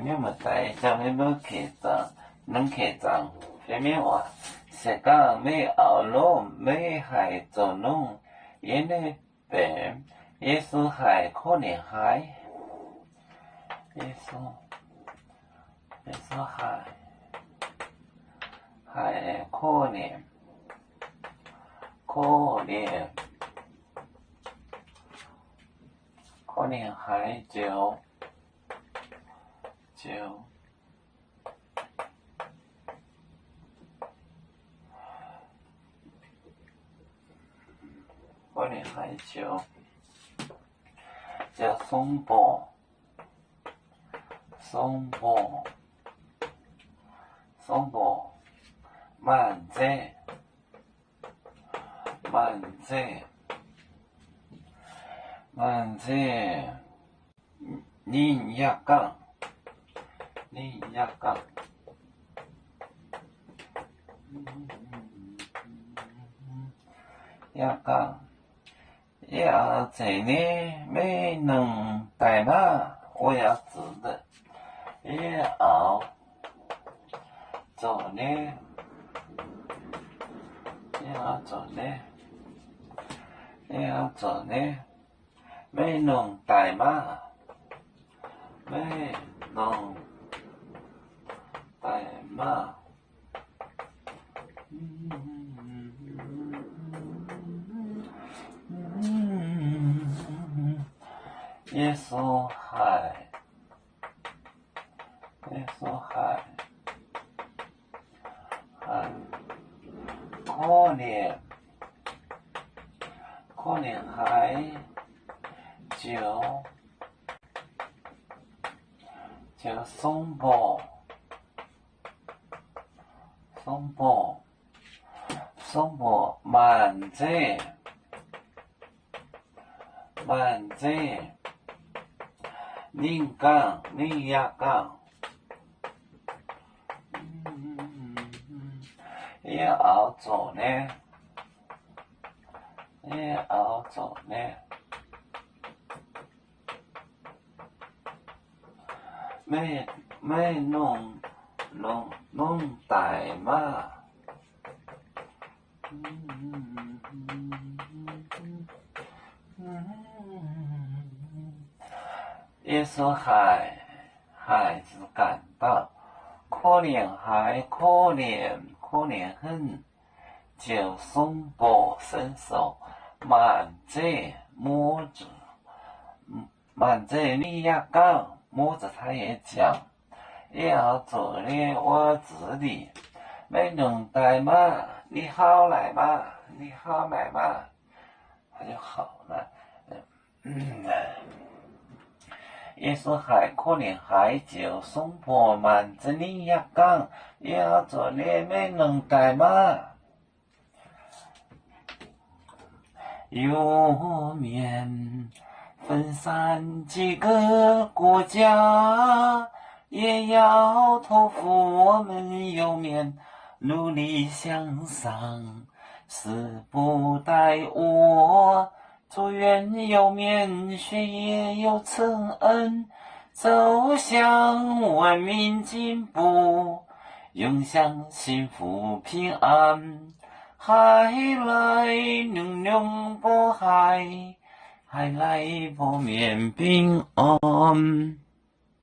面目在将面目开张，能开张，前面话，是讲没熬路，没还做弄，因为病，耶稣还可怜还，耶稣还可怜，可怜还就。可怜还就松柏，慢者，宁压杠，压杠，要这里没能带嘛，我要知的，要做呢，没能带嘛，耶稣还可怜还就松柏慢者，宁压杠，要做呢，没弄带嘛，耶稣还是感到可怜很，就松柏伸手，慢者你也讲，摸着他也讲，要做的我自己，没能带嘛，你好来嘛，他就好了。耶稣还可怜还就松柏慢着你也讲，要做的没能带嘛。有面分散几个国家，也要托付我们有面努力向上，死不待我。祝愿有面学业有承恩，走向文明进步，永享幸福平安。海来龙波海，海来波面平安。